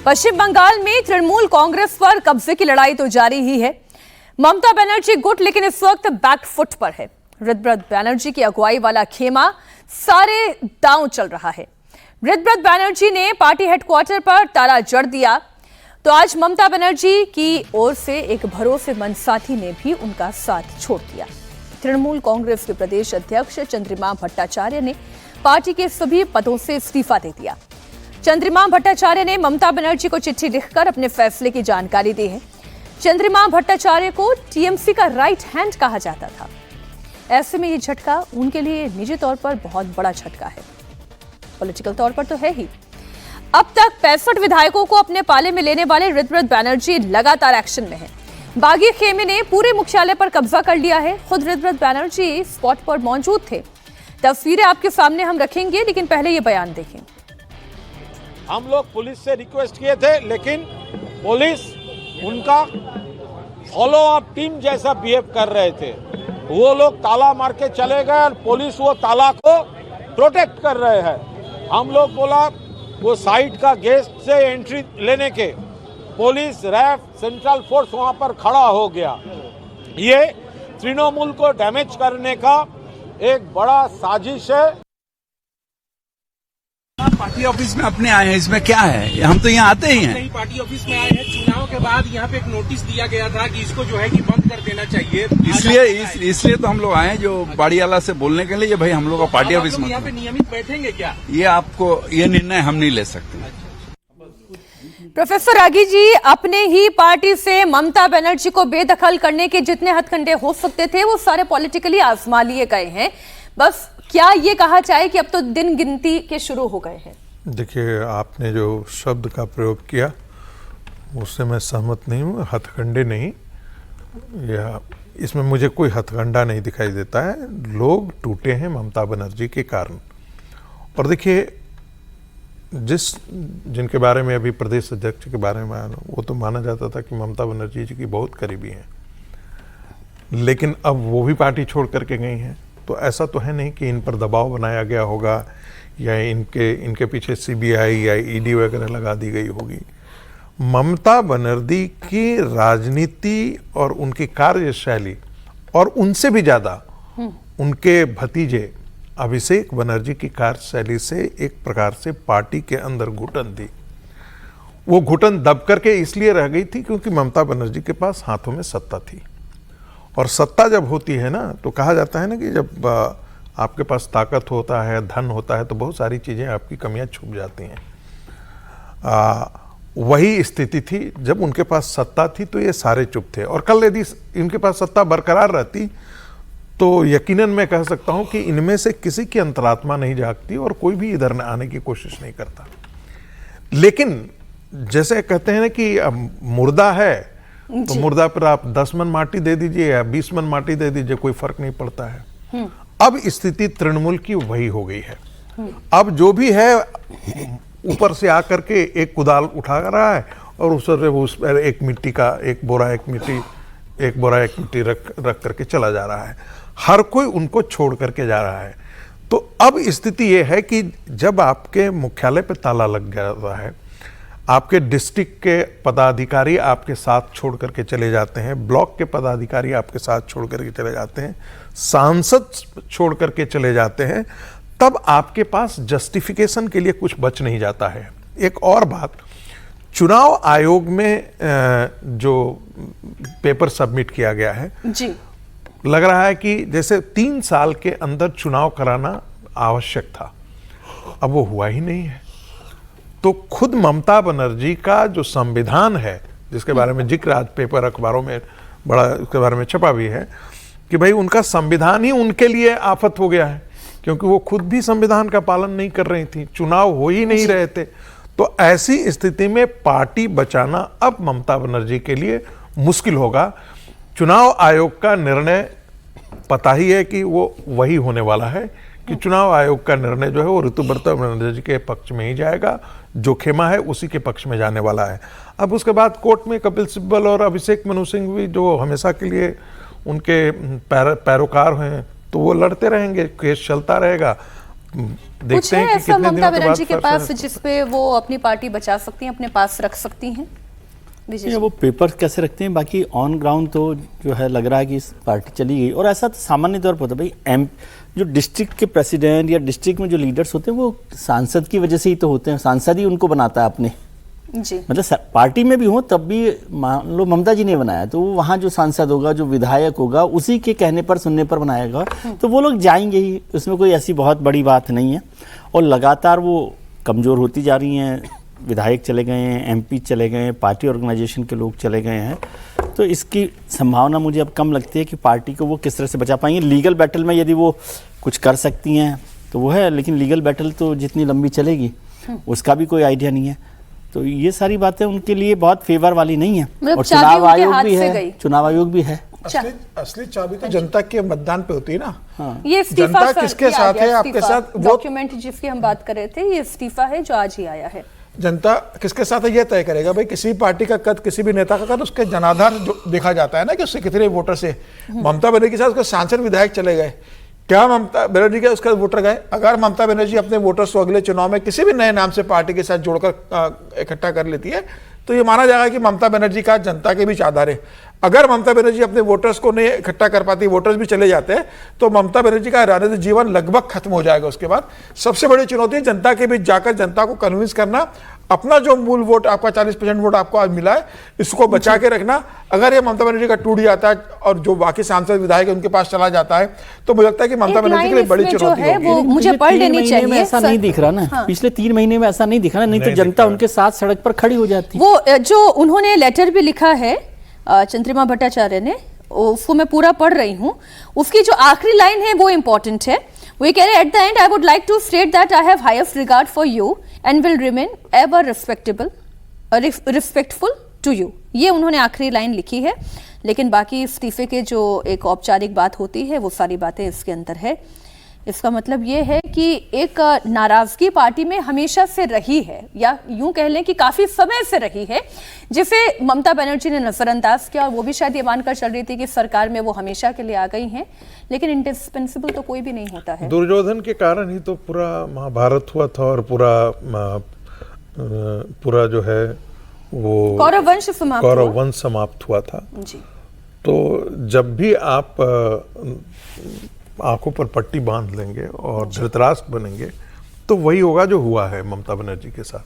पश्चिम बंगाल में तृणमूल कांग्रेस पर कब्जे की लड़ाई तो जारी ही है। ममता बनर्जी गुट लेकिन इस वक्त बैकफुट पर है। ऋतव्रत बैनर्जी की अगुवाई वाला खेमा सारे दांव चल रहा है। ऋतव्रत बैनर्जी ने पार्टी हेडक्वार्टर पर ताला जड़ दिया तो आज ममता बनर्जी की ओर से एक भरोसेमंद साथी ने भी उनका साथ छोड़ दिया। तृणमूल कांग्रेस के प्रदेश अध्यक्ष चंद्रिमा भट्टाचार्य ने पार्टी के सभी पदों से इस्तीफा दे दिया। चंद्रिमा भट्टाचार्य ने ममता बनर्जी को चिट्ठी लिखकर अपने फैसले की जानकारी दी है। चंद्रिमा भट्टाचार्य को टीएमसी का राइट हैंड कहा जाता था। ऐसे में ये झटका उनके लिए निजी तौर पर बहुत बड़ा झटका है, पॉलिटिकल तौर पर तो है ही। अब तक 65 विधायकों को अपने पाले में लेने वाले ऋतव्रत बैनर्जी लगातार एक्शन में हैं। बागी खेमे ने पूरे मुख्यालय पर कब्जा कर लिया है। खुद ऋतव्रत बैनर्जी स्पॉट पर मौजूद थे। तस्वीरें आपके सामने हम रखेंगे, लेकिन पहले ये बयान देखें। हम लोग पुलिस से रिक्वेस्ट किए थे, लेकिन पुलिस उनका फॉलो अप टीम जैसा बिहेव कर रहे थे। वो लोग ताला मार के चले गए और पुलिस वो ताला को प्रोटेक्ट कर रहे हैं। हम लोग बोला वो साइड का गेस्ट से एंट्री लेने के, पुलिस रैफ सेंट्रल फोर्स वहां पर खड़ा हो गया। ये तृणमूल को डैमेज करने का एक बड़ा साजिश है। पार्टी ऑफिस में अपने आए हैं, इसमें क्या है? हम तो यहाँ आते ही हैं। नहीं, पार्टी ऑफिस में आए हैं। चुनाव के बाद यहाँ पे एक नोटिस दिया गया था कि इसको जो है कि बंद कर देना चाहिए। इसलिए तो हम लोग आए हैं, जो बाड़ीवाला से बोलने के लिए। ये भाई हम लोग का पार्टी ऑफिस में यहाँ पे नियमित बैठेंगे क्या? ये निर्णय हम नहीं ले सकते। प्रोफेसर रागी जी, अपने ही पार्टी से ममता बनर्जी को बेदखल करने के जितने हथकंडे हो सकते थे वो सारे पॉलिटिकली आजमा लिए गए हैं। बस क्या ये कहा जाए कि अब तो दिन गिनती के शुरू हो गए हैं? देखिए, आपने जो शब्द का प्रयोग किया उससे मैं सहमत नहीं हूँ। हथकंडे नहीं, या इसमें मुझे कोई हथकंडा नहीं दिखाई देता है। लोग टूटे हैं ममता बनर्जी के कारण। और देखिए, जिनके बारे में अभी प्रदेश अध्यक्ष के बारे में वो तो माना जाता था कि ममता बनर्जी जी की बहुत करीबी हैं, लेकिन अब वो भी पार्टी छोड़ करके गई हैं। तो ऐसा तो है नहीं कि इन पर दबाव बनाया गया होगा या इनके पीछे सीबीआई या ईडी वगैरह लगा दी गई होगी। ममता बनर्जी की राजनीति और उनकी कार्यशैली और उनसे भी ज़्यादा उनके भतीजे अभिषेक बनर्जी की कार्यशैली से एक प्रकार से पार्टी के अंदर घुटन थी। वो घुटन दब करके इसलिए रह गई थी क्योंकि ममता बनर्जी के पास हाथों में सत्ता थी। और सत्ता जब होती है ना, तो कहा जाता है ना कि जब आपके पास ताकत होता है, धन होता है, तो बहुत सारी चीज़ें आपकी कमियां छुप जाती हैं। वही स्थिति थी जब उनके पास सत्ता थी, तो ये सारे चुप थे। और कल यदि इनके पास सत्ता बरकरार रहती तो यकीनन मैं कह सकता हूं कि इनमें से किसी की अंतरात्मा नहीं जागती और कोई भी इधर आने की कोशिश नहीं करता। लेकिन जैसे कहते हैं ना कि मुर्दा है तो मुर्दा पर आप 10 मन माटी दे दीजिए या 20 मन माटी दे दीजिए, कोई फर्क नहीं पड़ता है। अब स्थिति तृणमूल की वही हो गई है। अब जो भी है ऊपर से आकर के एक कुदाल उठा रहा है और उस पर एक बोरा एक मिट्टी रख करके चला जा रहा है। हर कोई उनको छोड़ करके जा रहा है। तो अब स्थिति ये है कि जब आपके मुख्यालय पे ताला लग गया है, आपके डिस्ट्रिक्ट के पदाधिकारी आपके साथ छोड़ करके चले जाते हैं, ब्लॉक के पदाधिकारी आपके साथ छोड़ करके चले जाते हैं, सांसद छोड़ करके चले जाते हैं, तब आपके पास जस्टिफिकेशन के लिए कुछ बच नहीं जाता है। एक और बात, चुनाव आयोग में जो पेपर सबमिट किया गया है जी, लग रहा है कि जैसे 3 साल के अंदर चुनाव कराना आवश्यक था, अब वो हुआ ही नहीं है। तो खुद ममता बनर्जी का जो संविधान है, जिसके बारे में जिक्र आज पेपर अखबारों में बड़ा उसके बारे में छपा भी है कि भाई उनका संविधान ही उनके लिए आफत हो गया है, क्योंकि वो खुद भी संविधान का पालन नहीं कर रही थी, चुनाव हो ही नहीं रहे थे। तो ऐसी स्थिति में पार्टी बचाना अब ममता बनर्जी के लिए मुश्किल होगा। चुनाव आयोग का निर्णय पता ही है कि वो वही होने वाला है कि चुनाव आयोग का निर्णय जो है वो ऋतव्रत बनर्जी के पक्ष में ही जाएगा। जो खेमा है उसी के पक्ष में जाने वाला है। अब उसके बाद कोर्ट में कपिल सिब्बल और अभिषेक मनु सिंह भी, जो हमेशा के लिए उनके पैरोकार हैं, तो वो लड़ते रहेंगे, केस चलता रहेगा। कुछ देखते है हैं कि ऐसा कितने ममता दिनों के बनर्जी बाद के फैसला पास जिसपे वो अपनी पार्टी बचा सकती हैं, अपने पास रख सकती हैं? विजय ये जी। वो पेपर कैसे रखते हैं, बाकी ऑन ग्राउंड तो जो है लग रहा है कि इस पार्टी चली गई। और ऐसा तो सामान्य तौर पर होता है भाई, जो डिस्ट्रिक्ट के प्रेसिडेंट या डिस्ट्रिक्ट में जो लीडर्स होते हैं वो सांसद की वजह से ही तो होते हैं, सांसद ही उनको बनाता है अपने। जी। मतलब पार्टी में भी हो तब भी मान लो ममता जी ने बनाया तो वहाँ जो सांसद होगा, जो विधायक होगा, उसी के कहने पर सुनने पर बनाएगा, तो वो लोग जाएंगे ही, उसमें कोई ऐसी बहुत बड़ी बात नहीं है। और लगातार वो कमज़ोर होती जा रही हैं, विधायक चले गए हैं, एमपी चले गए हैं, पार्टी ऑर्गेनाइजेशन के लोग चले गए हैं, तो इसकी संभावना मुझे अब कम लगती है कि पार्टी को वो किस तरह से बचा पाएंगे। लीगल बैटल में यदि वो कुछ कर सकती हैं तो वो है, लेकिन लीगल बैटल तो जितनी लंबी चलेगी उसका भी कोई आइडिया नहीं है। तो ये सारी बातें उनके लिए बहुत फेवर वाली नहीं है। मतलब और चाबी चुनाव उनके आयोग हाथ भी से है, गई। चुनाव आयोग भी है। असली चाबी तो जनता के मतदान पे होती है ना। ये इस्तीफा जनता सर, किसके ये आ साथ गया है, आपके इस्तीफा। साथ वो डॉक्यूमेंट जिसकी हम बात कर रहे थे, ये इस्तीफा है जो आज ही आया है। जनता किसके साथ है ये तय करेगा भाई। किसी भी पार्टी का कद, किसी भी नेता का कद उसके जनाधार जो देखा जाता है ना कि उससे कितने वोटर से। ममता बनर्जी के साथ उसके सांसद विधायक चले गए, क्या ममता बनर्जी के उसके वोटर गए? अगर ममता बनर्जी अपने वोटर्स को अगले चुनाव में किसी भी नए नाम से पार्टी के साथ जोड़कर इकट्ठा कर लेती है तो ये माना जाएगा कि ममता बनर्जी का जनता के बीच आधार है। अगर ममता बनर्जी अपने वोटर्स को नहीं इकट्ठा कर पाती, वोटर्स भी चले जाते हैं, तो ममता बनर्जी का राजनीतिक जीवन लगभग खत्म हो जाएगा। उसके बाद सबसे बड़ी चुनौती है जनता के बीच जाकर जनता को कन्विंस करना, अपना जो मूल वोट आपका 40% वोट आपको आज मिला है इसको बचा के रखना। अगर ये ममता बनर्जी का टूट जाता है और जो बाकी सांसद विधायक उनके पास चला जाता है तो मुझे लगता है कि ममता बनर्जी के लिए बड़ी चुनौती है होगी। वो मुझे पढ़ पिछले 3 लेनी महीने में चाहिए। ऐसा नहीं दिख रहा ना। हाँ। पिछले 3 महीने में ऐसा नहीं दिखा ना, नहीं तो नहीं जनता दिख उनके साथ सड़क पर खड़ी हो जाती। वो जो उन्होंने लेटर भी लिखा है चंद्रिमा भट्टाचार्य ने, उसको मैं पूरा पढ़ रही हूँ। उसकी जो आखिरी लाइन है वो इंपॉर्टेंट है। वो कह रहे हैं, at the end I would like to state that I have highest regard for you and will remain ever respectful to you. ये उन्होंने आखिरी लाइन लिखी है, लेकिन बाकी इस्तीफे के जो एक औपचारिक बात होती है वो सारी बातें इसके अंदर है। इसका मतलब ये है कि एक नाराजगी पार्टी में हमेशा से रही है, या यूं कह लें कि काफी समय से रही है, जिसे ममता बनर्जी ने नजरअंदाज किया। और वो भी शायद ये मानकर चल रही थी कि सरकार में वो हमेशा के लिए आ गई हैं, लेकिन इंडिस्पेंसिबल तो कोई भी नहीं होता है। दुर्योधन के कारण ही तो पूरा महाभारत हुआ था और पूरा जो है वो कौरव वंश समाप्त हुआ था। जी। तो जब भी आप आंखों पर पट्टी बांध लेंगे और धृतराष्ट्र बनेंगे तो वही होगा जो हुआ है ममता बनर्जी के साथ।